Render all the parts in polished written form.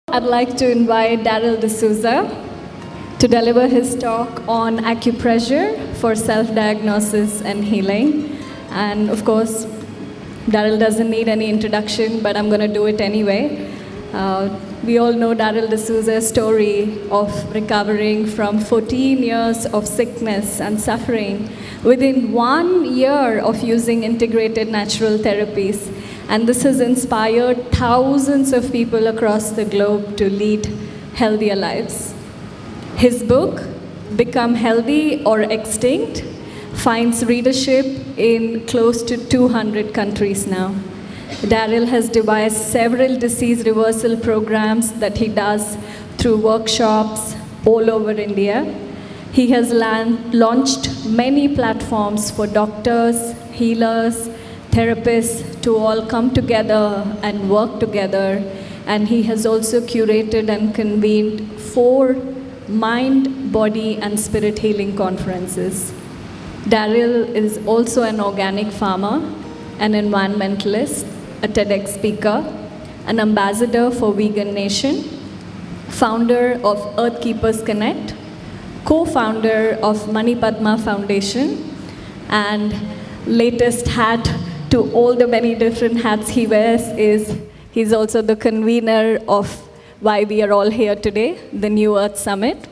I'd like to invite Darryl D'Souza to deliver his talk on acupressure for self-diagnosis and healing. And of course, Darryl doesn't need any introduction, but I'm going to do it anyway. We all know Darryl D'Souza's story of recovering from 14 years of sickness and suffering within 1 year of using integrated natural therapies. And this has inspired thousands of people across the globe to lead healthier lives. His book, Become Healthy or Extinct, finds readership in close to 200 countries now. Darryl has devised several disease reversal programs that he does through workshops all over India. He has launched many platforms for doctors, healers, therapists to all come together and work together. And he has also curated and convened 4 mind, body, and spirit healing conferences. Darryl is also an organic farmer, an environmentalist, a TEDx speaker, an ambassador for VeganNation, founder of Earth Keepers Connect, co-founder of Manipadma Foundation, and latest hat to all the many different hats he wears is he's also the convener of why we are all here today, the New Earth Summit.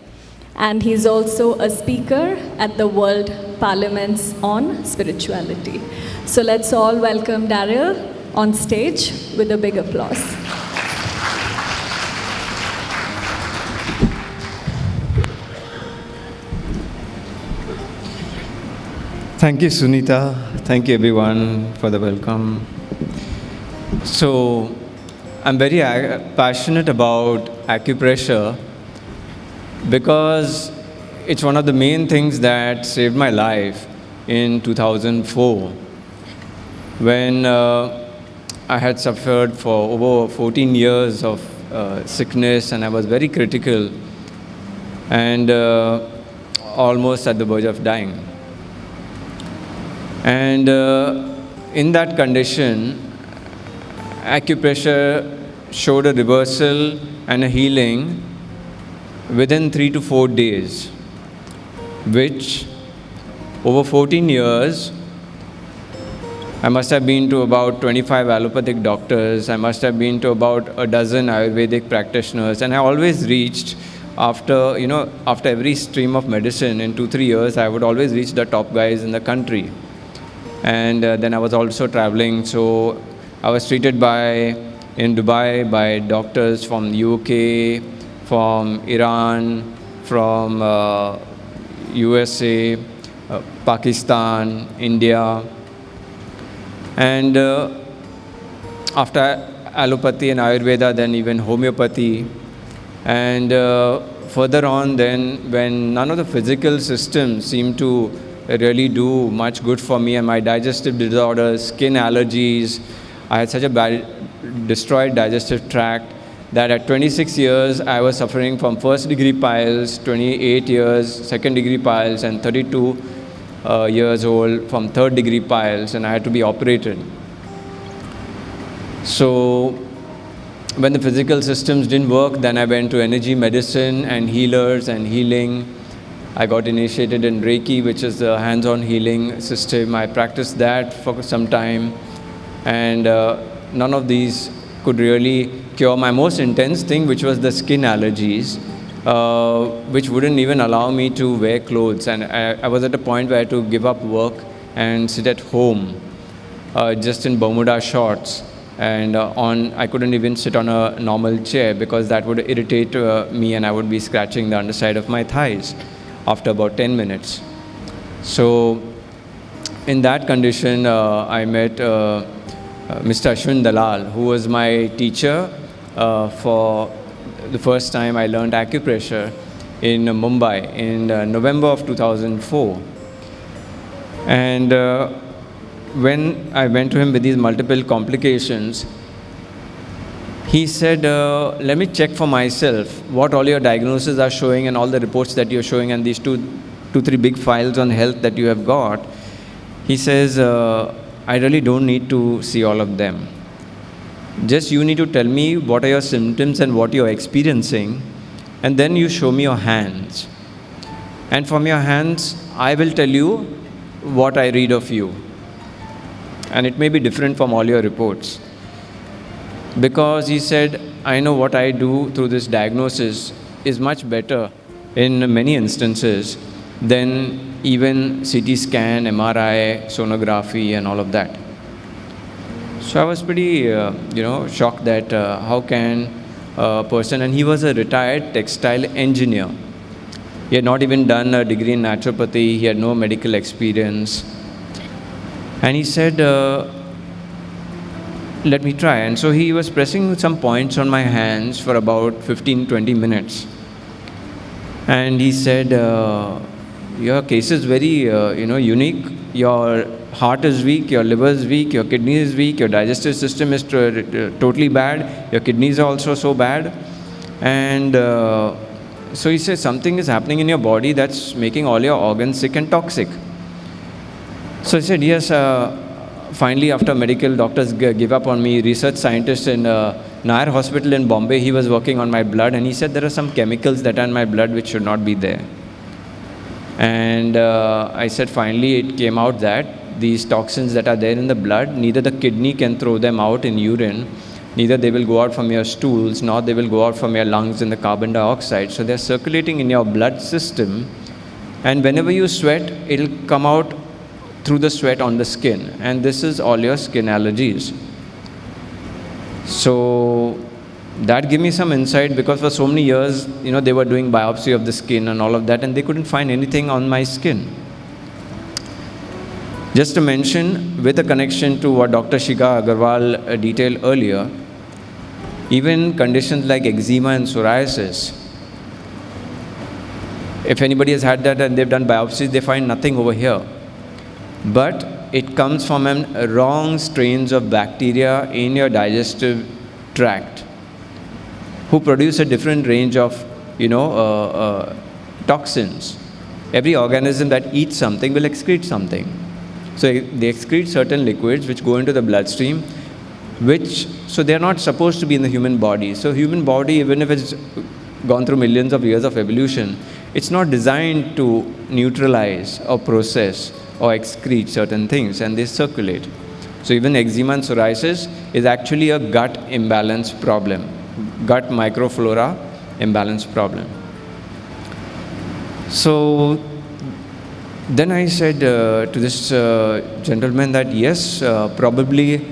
And he's also a speaker at the World Parliaments on Spirituality. So let's all welcome Darryl on stage with a big applause. Thank you, Sunita. Thank you, everyone, for the welcome. So, I'm very passionate about acupressure because it's one of the main things that saved my life in 2004 when I had suffered for over 14 years of sickness, and I was very critical and almost at the verge of dying. And in that condition, acupressure showed a reversal and a healing within 3 to 4 days, which over 14 years, I must have been to about 25 allopathic doctors, I must have been to about a dozen Ayurvedic practitioners, and I always reached after every stream of medicine in 2-3 years, I would always reach the top guys in the country. And then I was also traveling, so I was treated in Dubai by doctors from the UK, from Iran, from USA, Pakistan, India. And after allopathy and Ayurveda, then even homeopathy. And further on then, when none of the physical systems seemed to really do much good for me, and my digestive disorders, skin allergies, I had such a bad destroyed digestive tract that at 26 years I was suffering from first degree piles, 28 years second degree piles, and 32 years old from third degree piles, and I had to be operated. So when the physical systems didn't work, then I went to energy medicine and healers and healing. I got initiated in Reiki, which is the hands-on healing system. I practiced that for some time, and none of these could really cure my most intense thing, which was the skin allergies, which wouldn't even allow me to wear clothes. And I was at a point where I had to give up work and sit at home, just in Bermuda shorts. And I couldn't even sit on a normal chair because that would irritate me, and I would be scratching the underside of my thighs after about 10 minutes. So in that condition, I met Mr. Ashwin Dalal, who was my teacher for the first time I learned acupressure in Mumbai in November of 2004. And when I went to him with these multiple complications, he said, let me check for myself what all your diagnoses are showing and all the reports that you're showing and these 2-3 big files on health that you have got. He says, I really don't need to see all of them. Just you need to tell me what are your symptoms and what you're experiencing, and then you show me your hands. And from your hands, I will tell you what I read of you. And it may be different from all your reports. Because he said, I know what I do through this diagnosis is much better in many instances than even CT scan, MRI, sonography, and all of that. So I was pretty, shocked that how can a person, and he was a retired textile engineer. He had not even done a degree in naturopathy. He had no medical experience. And he said, let me try. And so he was pressing some points on my hands for about 15-20 minutes. And he said, your case is very, unique. Your heart is weak, your liver is weak, your kidney is weak, your digestive system is totally bad, your kidneys are also so bad. And so he says something is happening in your body that's making all your organs sick and toxic. So I said, yes, finally after medical doctors give up on me, research scientist in Nair Hospital in Bombay, he was working on my blood, and he said there are some chemicals that are in my blood which should not be there. And I said finally it came out that these toxins that are there in the blood, neither the kidney can throw them out in urine, neither they will go out from your stools, nor they will go out from your lungs in the carbon dioxide. So they're circulating in your blood system, and whenever you sweat, it'll come out through the sweat on the skin, and this is all your skin allergies. So that gave me some insight, because for so many years, they were doing biopsy of the skin and all of that, and they couldn't find anything on my skin. Just to mention, with a connection to what Dr. Shikha Agarwal detailed earlier, even conditions like eczema and psoriasis, if anybody has had that and they've done biopsies, they find nothing over here. But it comes from wrong strains of bacteria in your digestive tract, who produce a different range of, toxins. Every organism that eats something will excrete something. So they excrete certain liquids which go into the bloodstream, so they're not supposed to be in the human body. So human body, even if it's gone through millions of years of evolution, it's not designed to neutralize or process or excrete certain things, and they circulate. So even eczema and psoriasis is actually a gut imbalance problem, gut microflora imbalance problem. So then I said to this gentleman that yes, probably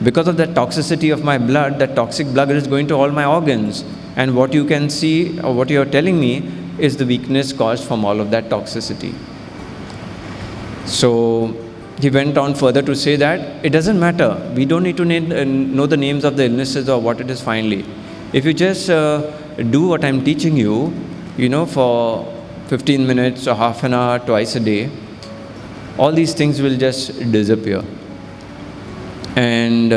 because of the toxicity of my blood, that toxic blood is going to all my organs, and what you can see or what you are telling me is the weakness caused from all of that toxicity. So he went on further to say that it doesn't matter. We don't need to know the names of the illnesses or what it is finally. If you just do what I'm teaching you, for 15 minutes or half an hour, twice a day, all these things will just disappear. And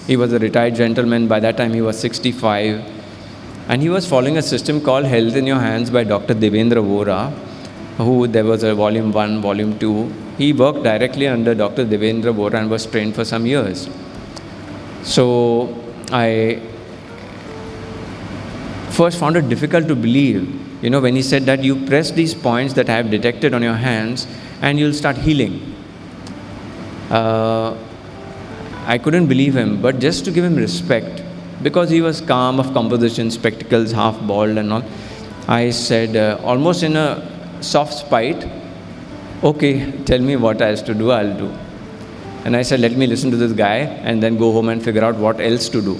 he was a retired gentleman. By that time, he was 65. And he was following a system called Health in Your Hands by Dr. Devendra Vora, who there was a volume 1, volume 2. He worked directly under Dr. Devendra Vora and was trained for some years. So I first found it difficult to believe, when he said that you press these points that I have detected on your hands and you'll start healing. I couldn't believe him, but just to give him respect, because he was calm, of composition, spectacles, half bald and all, I said, almost in a soft spite, okay, tell me what I have to do, I'll do. And I said, let me listen to this guy and then go home and figure out what else to do.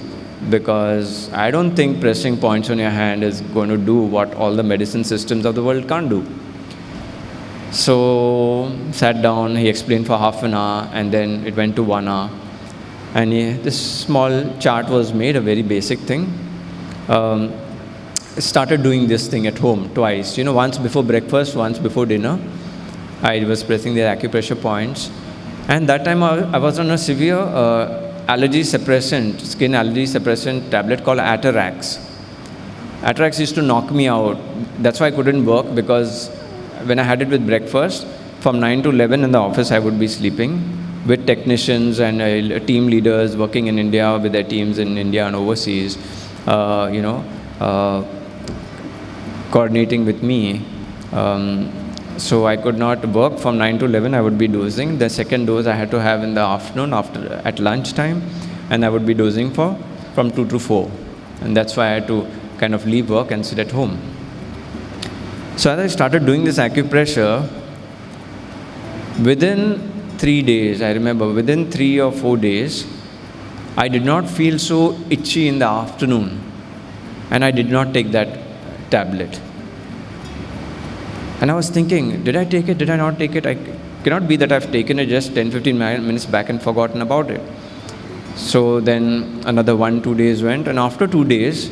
Because I don't think pressing points on your hand is going to do what all the medicine systems of the world can't do. So, sat down, he explained for half an hour, and then it went to 1 hour. And this small chart was made, a very basic thing. Started doing this thing at home twice, once before breakfast, once before dinner. I was pressing the acupressure points. And that time I was on a severe allergy suppressant, skin allergy suppressant tablet called Atarax. Atarax used to knock me out. That's why I couldn't work, because when I had it with breakfast, from 9 to 11 in the office I would be sleeping. with technicians and team leaders working in India with their teams in India and overseas, coordinating with me. So I could not work from 9 to 11. I would be dosing. The second dose I had to have in the afternoon at lunchtime, and I would be dosing from 2 to 4. And that's why I had to kind of leave work and sit at home. So as I started doing this acupressure, within 3 days, I remember within 3 or 4 days, I did not feel so itchy in the afternoon, and I did not take that tablet. And I was thinking, did I take it? Did I not take it? I cannot be that I've taken it just 10-15 minutes back and forgotten about it. So then another 1-2 days went, and after 2 days,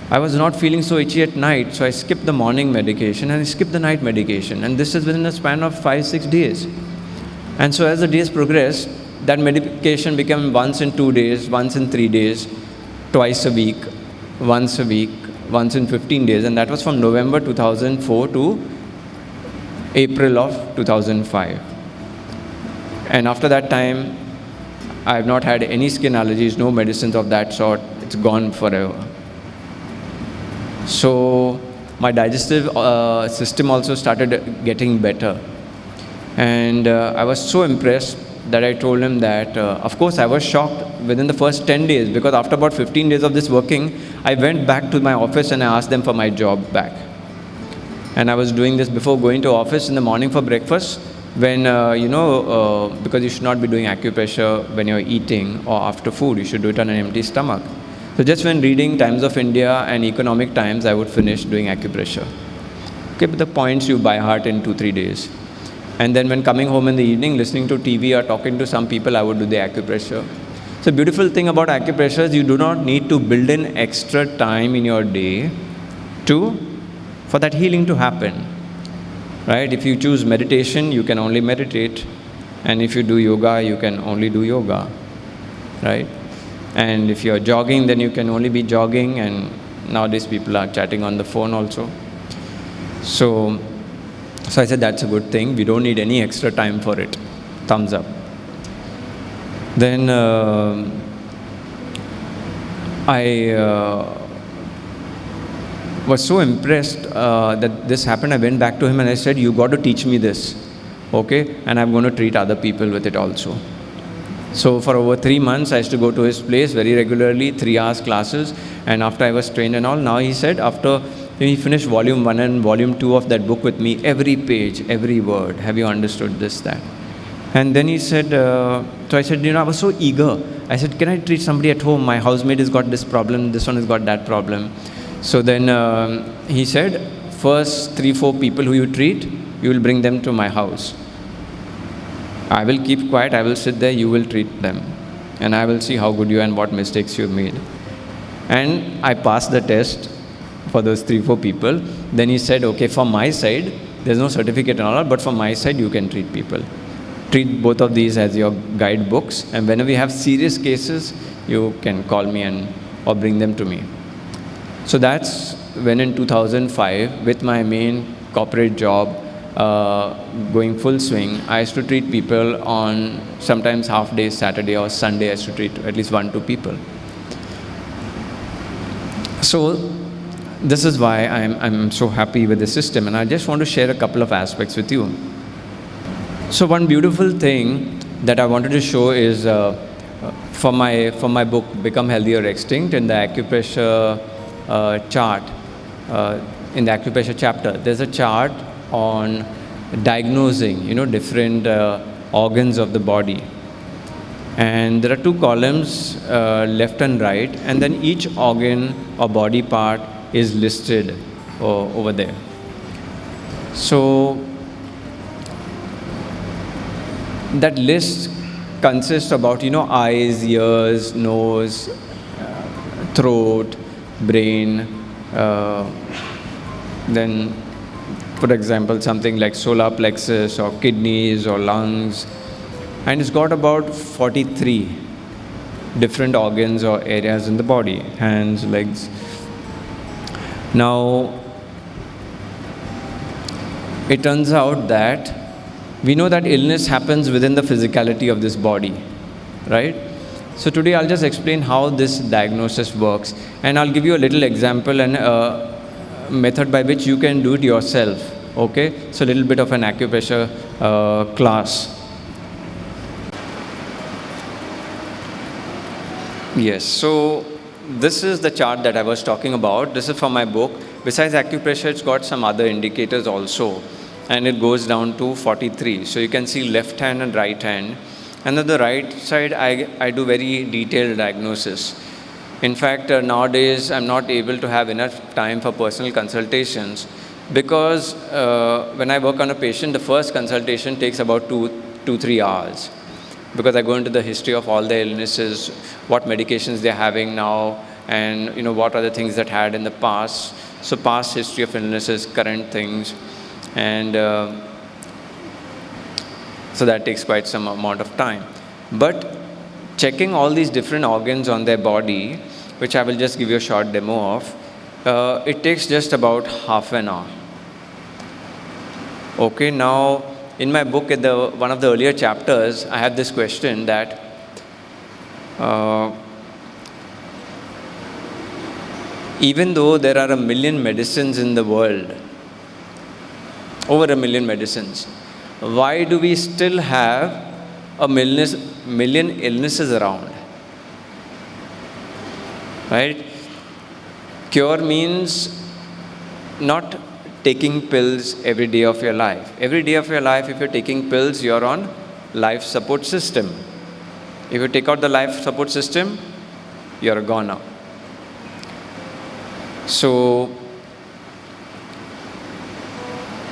I was not feeling so itchy at night, so I skipped the morning medication and I skipped the night medication, and this is within a span of 5-6 days. And so as the days progressed, that medication became once in 2 days, once in 3 days, twice a week, once in 15 days, and that was from November 2004 to April of 2005. And after that time, I have not had any skin allergies, no medicines of that sort. It's gone forever. So my digestive system also started getting better. And I was so impressed that I told him that, of course, I was shocked within the first 10 days, because after about 15 days of this working, I went back to my office and I asked them for my job back. And I was doing this before going to office in the morning for breakfast, when, because you should not be doing acupressure when you're eating or after food. You should do it on an empty stomach. So just when reading Times of India and Economic Times, I would finish doing acupressure. Keep the points you by heart in 2-3 days. And then when coming home in the evening, listening to TV or talking to some people, I would do the acupressure. So the beautiful thing about acupressure is you do not need to build in extra time in your day for that healing to happen. Right? If you choose meditation, you can only meditate. And if you do yoga, you can only do yoga. Right? And if you're jogging, then you can only be jogging. And nowadays people are chatting on the phone also. So I said, that's a good thing. We don't need any extra time for it. Thumbs up. Then I was so impressed that this happened. I went back to him and I said, you got to teach me this, okay? And I'm going to treat other people with it also. So for over 3 months, I used to go to his place very regularly, 3 hours classes. And after I was trained and all, now he said, after he finished volume 1 and volume 2 of that book with me, every page, every word, have you understood this, that? And then he said, so I said, I was so eager. I said, can I treat somebody at home? My housemate has got this problem, this one has got that problem. So then he said, first 3-4 people who you treat, you will bring them to my house. I will keep quiet, I will sit there, you will treat them. And I will see how good you are and what mistakes you have made. And I passed the test for those 3-4 people. Then he said, okay, from my side, there's no certificate and all, but from my side, you can treat people. Treat both of these as your guidebooks, and whenever you have serious cases, you can call me or bring them to me. So that's when in 2005, with my main corporate job going full swing, I used to treat people on sometimes half days, Saturday or Sunday. I used to treat at least 1-2 people. So this is why I'm so happy with the system, and I just want to share a couple of aspects with you. So one beautiful thing that I wanted to show is for my book, Become Healthy or Extinct, in the acupressure chart, in the acupressure chapter, there's a chart on diagnosing, different organs of the body. And there are 2 columns, left and right, and then each organ or body part is listed over there. So that list consists about, eyes, ears, nose, throat, brain, then, for example, something like solar plexus or kidneys or lungs. And it's got about 43 different organs or areas in the body, hands, legs. Now, it turns out that We know that illness happens within the physicality of this body, right? So today I'll just explain how this diagnosis works, and I'll give you a little example and a method by which you can do it yourself, okay? So a little bit of an acupressure class. Yes, so this is the chart that I was talking about. This is from my book. Besides acupressure, it's got some other indicators also, and it goes down to 43. So you can see left hand and right hand. And on the right side, I do very detailed diagnosis. In fact, nowadays, I'm not able to have enough time for personal consultations because when I work on a patient, the first consultation takes about 3 hours, because I go into the history of all the illnesses, what medications they're having now, and what are the things that had in the past. So past history of illnesses, current things, and so that takes quite some amount of time. But checking all these different organs on their body, which I will just give you a short demo of, it takes just about half an hour. Okay, now in my book, in one of the earlier chapters, I have this question that even though there are 1 million medicines in the world, over 1 million medicines, why do we still have 1 million illnesses around? Right? Cure means not taking pills every day of your life. Every day of your life, if you're taking pills, you're on life support system. If you take out the life support system, you're a goner. So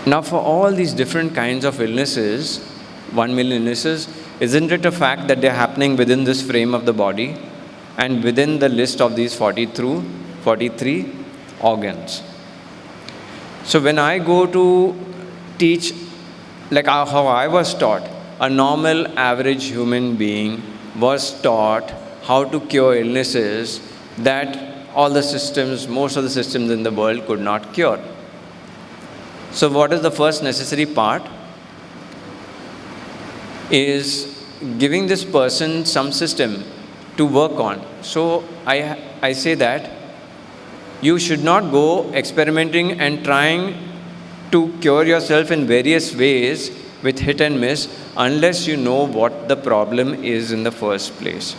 now for all these different kinds of illnesses, 1 million illnesses, isn't it a fact that they're happening within this frame of the body and within the list of these 43 organs? So when I go to teach, like how I was taught, a normal average human being was taught how to cure illnesses that all the systems, most of the systems in the world could not cure. So what is the first necessary part? Is giving this person some system to work on. So I say that you should not go experimenting and trying to cure yourself in various ways with hit and miss unless you know what the problem is in the first place.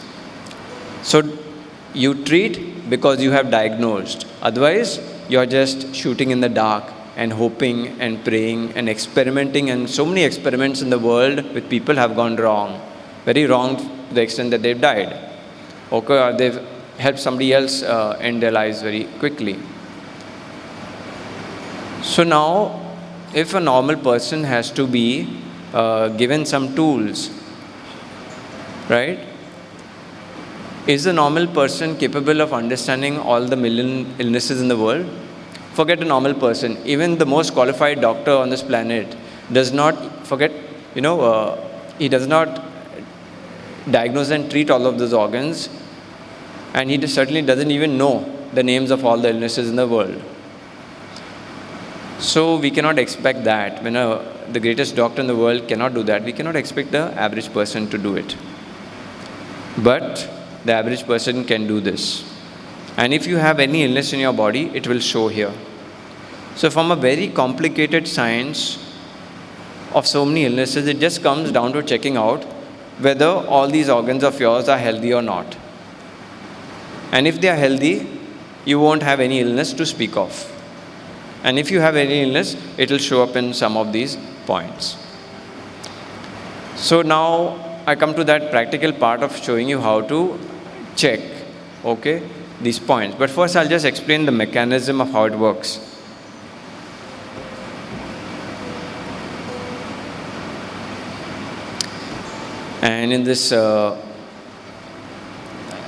So you treat because you have diagnosed. Otherwise, you're just shooting in the dark and hoping and praying and experimenting, and so many experiments in the world with people have gone wrong. Very wrong to the extent that they've died. Okay, or they've helped somebody else end their lives very quickly. So now, if a normal person has to be given some tools, right? Is the normal person capable of understanding all the million illnesses in the world? Forget a normal person. Even the most qualified doctor on this planet does not he does not diagnose and treat all of those organs, and he certainly doesn't even know the names of all the illnesses in the world. So we cannot expect that. When the greatest doctor in the world cannot do that, we cannot expect the average person to do it. But the average person can do this. And if you have any illness in your body, it will show here. So from a very complicated science of so many illnesses, it just comes down to checking out whether all these organs of yours are healthy or not. And if they are healthy, you won't have any illness to speak of. And if you have any illness, it will show up in some of these points. So now I come to that practical part of showing you how to check, okay, these points. But first I'll just explain the mechanism of how it works. And in this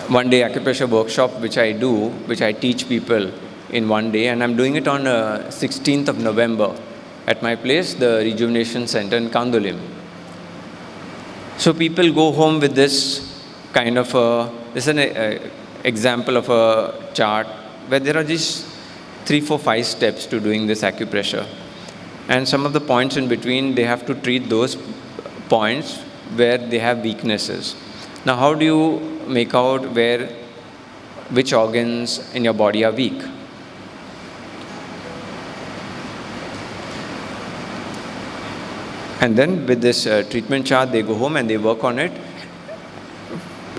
one-day acupressure workshop which I do, which I teach people in one day, and I'm doing it on 16th of November at my place, the Rejuvenation Center in Kandolim. So people go home with this kind of this is an example of a chart where there are these 3, 4, 5 steps to doing this acupressure. And some of the points in between, they have to treat those points where they have weaknesses. Now, how do you make out which organs in your body are weak? And then with this treatment chart, they go home and they work on it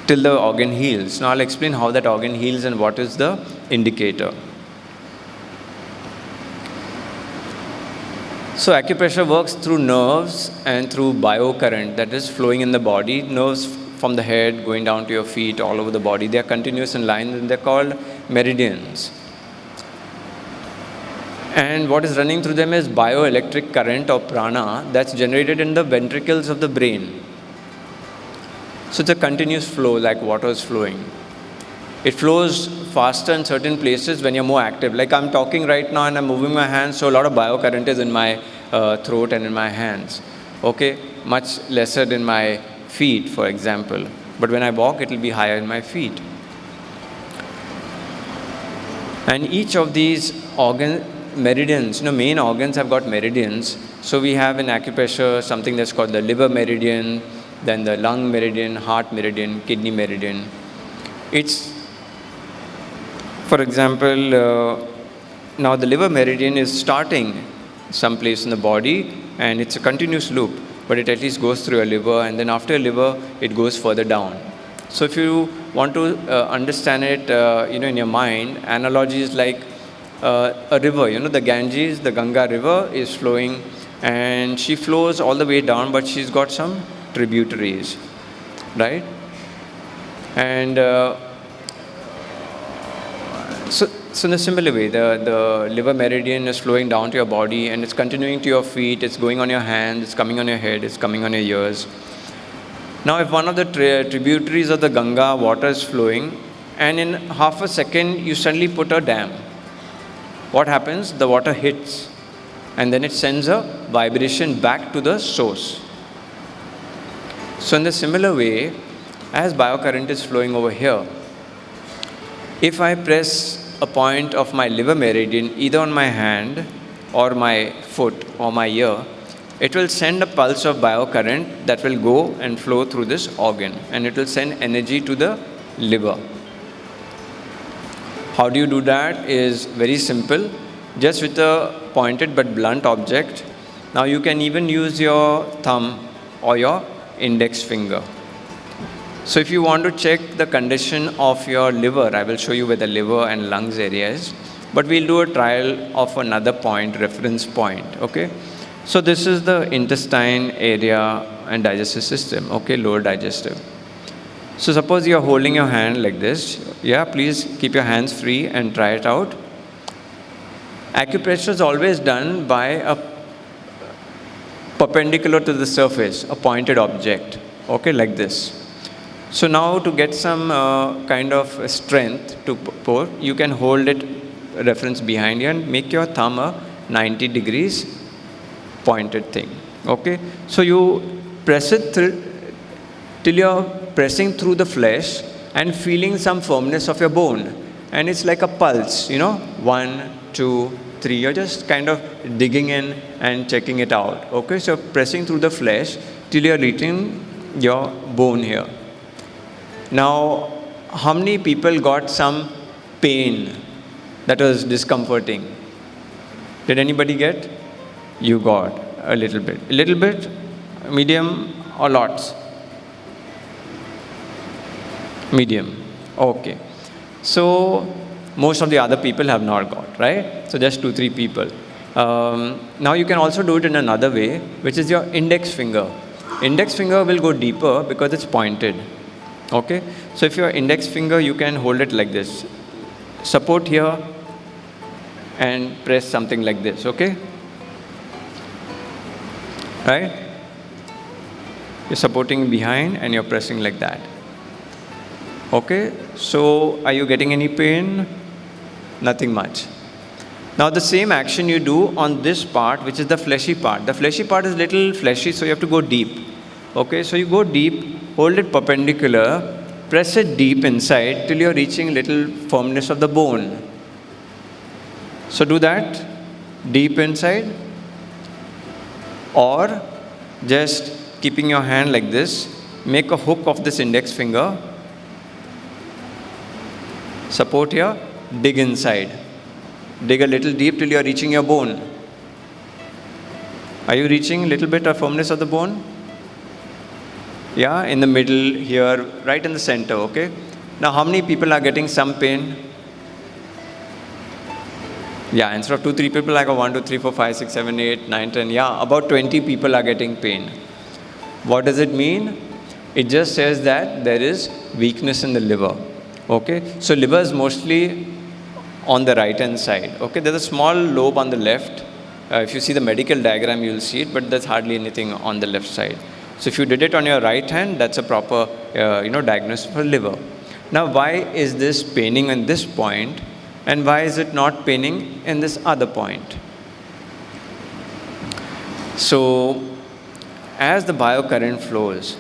till the organ heals. Now I'll explain how that organ heals and what is the indicator. So acupressure works through nerves and through biocurrent that is flowing in the body. Nerves from the head going down to your feet, all over the body. They are continuous in lines and they're called meridians. And what is running through them is bioelectric current or prana that's generated in the ventricles of the brain. So it's a continuous flow like water is flowing. It flows faster in certain places when you're more active. Like I'm talking right now and I'm moving my hands, so a lot of biocurrent is in my throat and in my hands. Okay, much lesser in my feet, for example. But when I walk, it will be higher in my feet. And each of these meridians, main organs have got meridians. So we have in acupressure something that's called the liver meridian, then the lung meridian, heart meridian, kidney meridian. It's, for example, now the liver meridian is starting someplace in the body and it's a continuous loop, but it at least goes through your liver, and then after your liver, it goes further down. So if you want to understand it, in your mind, analogy is like a river. The Ganges, the Ganga river is flowing, and she flows all the way down, but she's got some tributaries, right? And so in a similar way, the liver meridian is flowing down to your body, and it's continuing to your feet, it's going on your hands, it's coming on your head, it's coming on your ears. Now, if one of the tributaries of the Ganga water is flowing, and in half a second, you suddenly put a dam, what happens? The water hits, and then it sends a vibration back to the source. So in the similar way, as biocurrent is flowing over here, if I press a point of my liver meridian either on my hand or my foot or my ear, it will send a pulse of biocurrent that will go and flow through this organ, and it will send energy to the liver. How do you do that is very simple, just with a pointed but blunt object. Now you can even use your thumb or your index finger. So if you want to check the condition of your liver, I will show you where the liver and lungs area is, but we'll do a trial of another point, reference point, okay? So this is the intestine area and digestive system, okay, lower digestive. So suppose you're holding your hand like this. Yeah, please keep your hands free and try it out. Acupressure is always done by a perpendicular to the surface, a pointed object, okay, like this. So now to get some kind of strength to pour, you can hold it reference behind you and make your thumb a 90 degrees pointed thing, okay. So you press it till you're pressing through the flesh and feeling some firmness of your bone. And it's like a pulse, 1, 2, 3. You're just kind of digging in and checking it out, okay. So pressing through the flesh till you're reaching your bone here. Now, how many people got some pain that was discomforting? Did anybody get? You got a little bit. A little bit, medium, or lots? Medium. Okay. So, most of the other people have not got, right? So, just 2-3 people. Now, you can also do it in another way, which is your index finger. Index finger will go deeper because it's pointed. Okay? So, if your index finger, you can hold it like this. Support here and press something like this, okay? Right? You're supporting behind and you're pressing like that. Okay? So, are you getting any pain? Nothing much. Now, the same action you do on this part, which is the fleshy part. The fleshy part is little fleshy, so you have to go deep. Okay? So, you go deep, hold it perpendicular, press it deep inside till you're reaching little firmness of the bone. So, do that deep inside. Or just keeping your hand like this, make a hook of this index finger, support here, dig inside. Dig a little deep till you are reaching your bone. Are you reaching a little bit of firmness of the bone? Yeah, in the middle here, right in the center, okay? Now, how many people are getting some pain? Yeah, instead of 2, 3 people, I got 1, 2, 3, 4, 5, 6, 7, 8, 9, 10. Yeah, about 20 people are getting pain. What does it mean? It just says that there is weakness in the liver. Okay, so liver is mostly on the right hand side. Okay, there's a small lobe on the left. If you see the medical diagram, you'll see it, but there's hardly anything on the left side. So if you did it on your right hand, that's a proper, diagnosis for liver. Now, why is this paining in this point, and why is it not paining in this other point? So, as the biocurrent flows,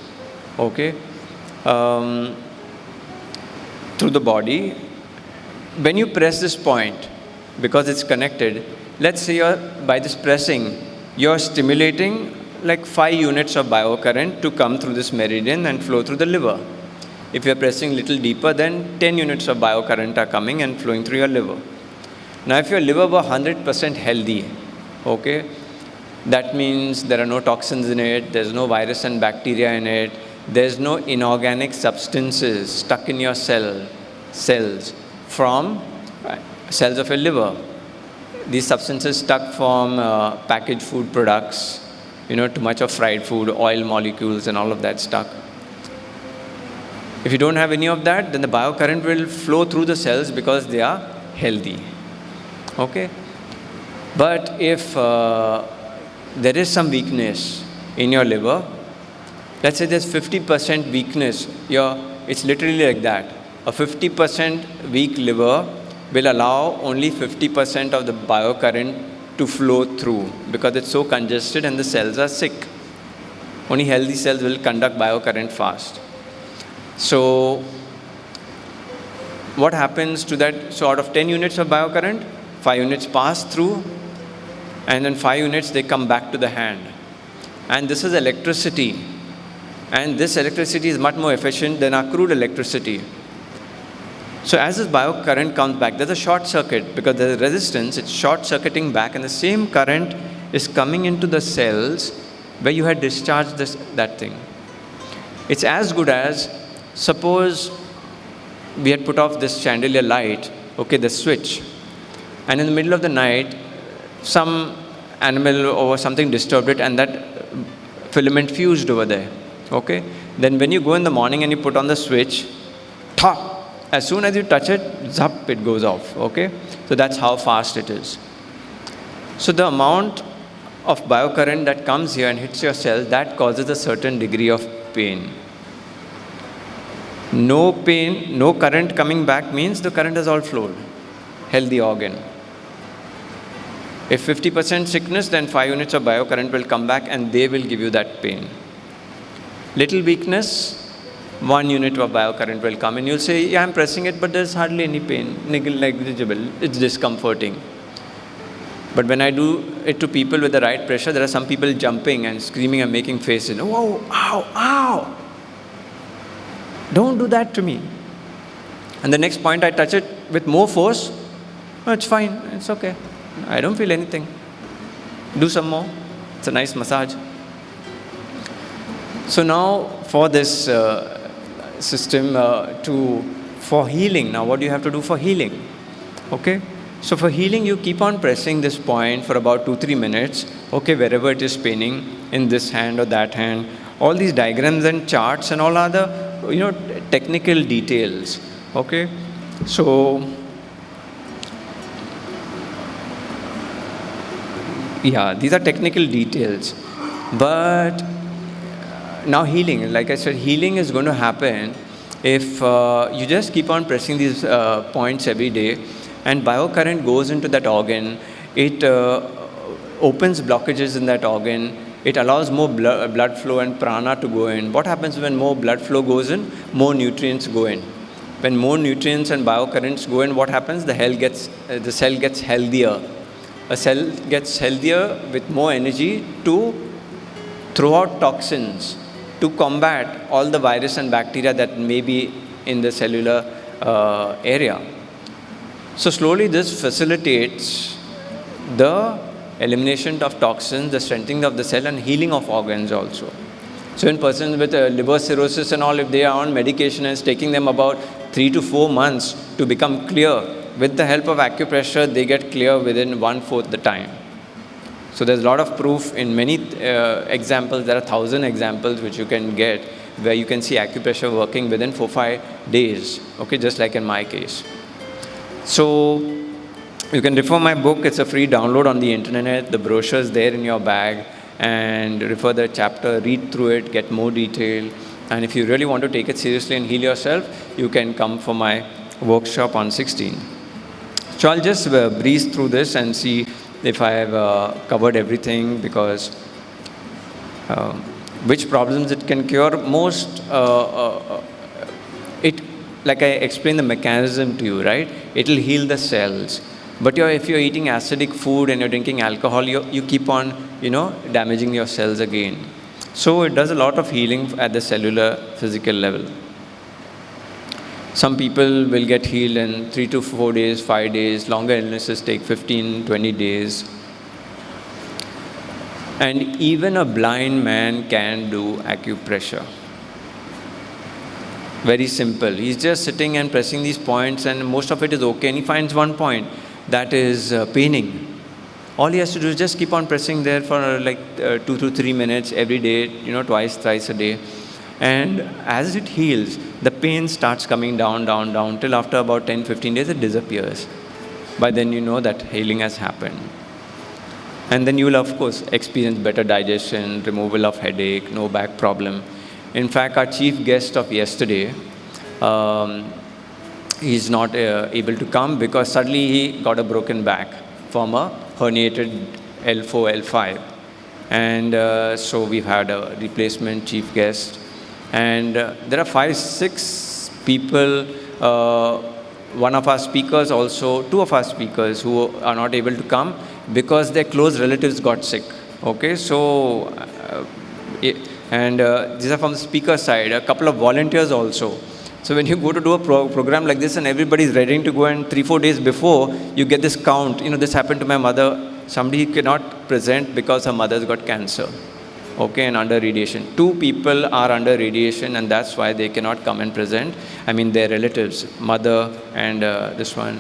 okay, through the body, when you press this point, because it's connected, let's say by this pressing, you're stimulating like 5 units of biocurrent to come through this meridian and flow through the liver. If you're pressing a little deeper, then 10 units of biocurrent are coming and flowing through your liver. Now, if your liver were 100% healthy, okay, that means there are no toxins in it, there's no virus and bacteria in it, there's no inorganic substances stuck in your cells from cells of your liver. These substances stuck from packaged food products, too much of fried food, oil molecules and all of that stuck. If you don't have any of that, then the biocurrent will flow through the cells because they are healthy. Okay? But if there is some weakness in your liver, let's say there's 50% weakness, it's literally like that. A 50% weak liver will allow only 50% of the biocurrent to flow through because it's so congested and the cells are sick. Only healthy cells will conduct biocurrent fast. So, what happens to that? So, out of 10 units of biocurrent, 5 units pass through, and then 5 units they come back to the hand. And this is electricity. And this electricity is much more efficient than our crude electricity. So, as this biocurrent comes back, there's a short circuit because there's resistance, it's short circuiting back, and the same current is coming into the cells where you had discharged that thing. It's as good as, suppose we had put off this chandelier light, okay, the switch, and in the middle of the night, some animal or something disturbed it and that filament fused over there, okay? Then when you go in the morning and you put on the switch, as soon as you touch it, zap, it goes off, okay? So that's how fast it is. So the amount of biocurrent that comes here and hits your cell, that causes a certain degree of pain. No pain, no current coming back means the current has all flowed. Healthy organ. If 50% sickness, then 5 units of biocurrent will come back and they will give you that pain. Little weakness, 1 unit of biocurrent will come and you'll say, yeah, I'm pressing it, but there's hardly any pain, negligible, it's discomforting. But when I do it to people with the right pressure, there are some people jumping and screaming and making faces. Whoa, ow, ow. Don't do that to me. And the next point I touch it with more force, it's fine, it's okay. I don't feel anything. Do some more. It's a nice massage. So now for this system for healing, now what do you have to do for healing? Okay? So for healing, you keep on pressing this point for about 2-3 minutes, okay, wherever it is paining, in this hand or that hand. All these diagrams and charts and all other, technical details, okay? So, yeah, these are technical details. But now healing, like I said, healing is going to happen if you just keep on pressing these points every day and biocurrent goes into that organ. It opens blockages in that organ. It allows more blood flow and prana to go in. What happens when more blood flow goes in? More nutrients go in. When more nutrients and biocurrents go in, what happens? The cell gets healthier. A cell gets healthier with more energy to throw out toxins to combat all the virus and bacteria that may be in the cellular area. So slowly this facilitates the elimination of toxins, the strengthening of the cell, and healing of organs also. So in persons with liver cirrhosis and all, if they are on medication and it's taking them about 3 to 4 months to become clear, with the help of acupressure, they get clear within 1/4 the time. So there's a lot of proof in many examples. There are 1,000 examples which you can get where you can see acupressure working within 4-5 days, okay, just like in my case. So you can refer my book. It's a free download on the internet. The brochure is there in your bag, and refer the chapter, read through it, get more detail. And if you really want to take it seriously and heal yourself, you can come for my workshop on 16. So I'll just breeze through this and see if I have covered everything, because which problems it can cure. Most, like I explained the mechanism to you, right? It will heal the cells. But if you're eating acidic food and you're drinking alcohol, you keep on, damaging your cells again. So it does a lot of healing at the cellular physical level. Some people will get healed in 3 to 4 days, 5 days. Longer illnesses take 15, 20 days. And even a blind man can do acupressure. Very simple. He's just sitting and pressing these points, and most of it is okay. And he finds one point that is paining. All he has to do is just keep on pressing there for 2 to 3 minutes every day, twice, thrice a day. And as it heals, the pain starts coming down, down, down, till after about 10, 15 days, it disappears. By then you know that healing has happened. And then you will, of course, experience better digestion, removal of headache, no back problem. In fact, our chief guest of yesterday, he's not able to come because suddenly he got a broken back from a herniated L4, L5. And so we've had a replacement chief guest. And there are 5-6 people, one of our speakers also, 2 of our speakers who are not able to come because their close relatives got sick. Okay, so, these are from the speaker side, a couple of volunteers also. So when you go to do a program like this and everybody is ready to go, and 3-4 days before, you get this count, this happened to my mother, somebody cannot present because her mother's got cancer. Okay, and under radiation. 2 people are under radiation, and that's why they cannot come and present. I mean, their relatives, mother and this one.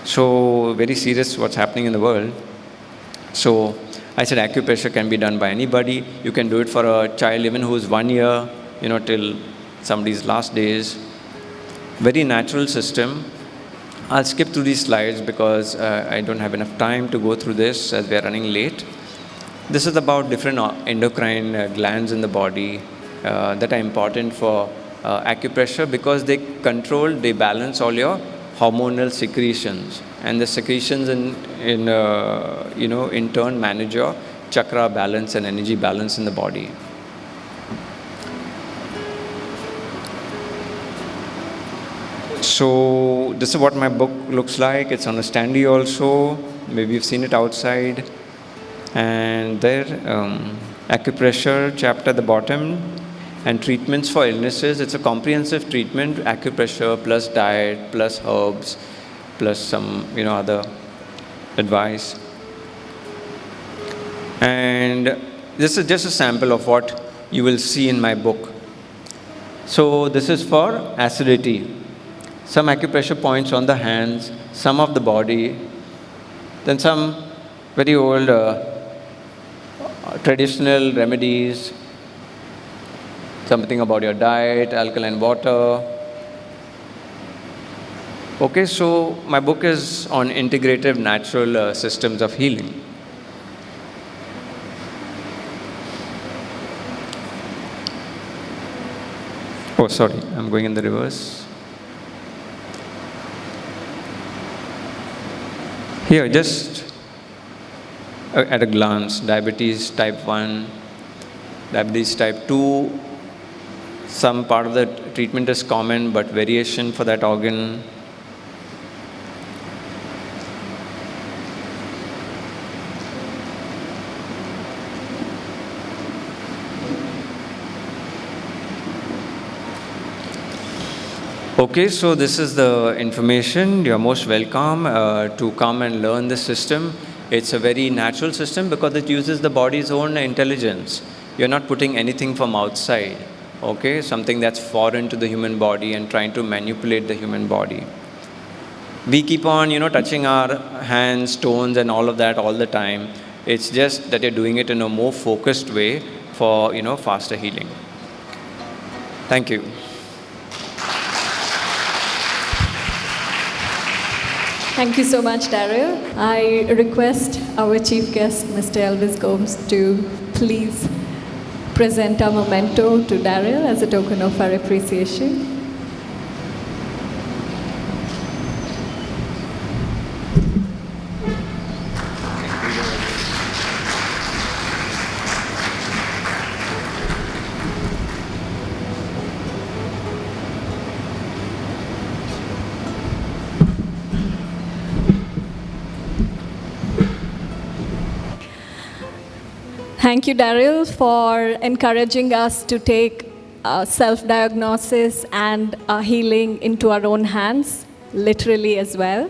So very serious what's happening in the world. So I said acupressure can be done by anybody. You can do it for a child even who is 1 year, till somebody's last days. Very natural system. I'll skip through these slides because I don't have enough time to go through this as we are running late. This is about different endocrine glands in the body that are important for acupressure because they balance all your hormonal secretions, and the secretions in turn manage your chakra balance and energy balance in the body. So this is what my book looks like. It's on a standee also. Maybe you've seen it outside. And there, acupressure chapter at the bottom, and treatments for illnesses. It's a comprehensive treatment, acupressure plus diet, plus herbs, plus some, other advice. And this is just a sample of what you will see in my book. So this is for acidity. Some acupressure points on the hands, some of the body, then some very old traditional remedies, something about your diet, alkaline water. Okay, so my book is on integrated natural systems of healing. Oh, sorry, I'm going in the reverse. Here, just at a glance, diabetes type 1, diabetes type 2, some part of the treatment is common, but variation for that organ. Okay, so this is the information. You're most welcome to come and learn this system. It's a very natural system because it uses the body's own intelligence. You're not putting anything from outside, okay? Something that's foreign to the human body and trying to manipulate the human body. We keep on, touching our hands, toes, and all of that all the time. It's just that you're doing it in a more focused way for, faster healing. Thank you. Thank you so much, Darryl. I request our chief guest, Mr. Elvis Gomes, to please present our memento to Darryl as a token of our appreciation. Thank you, Darryl, for encouraging us to take self-diagnosis and healing into our own hands, literally as well.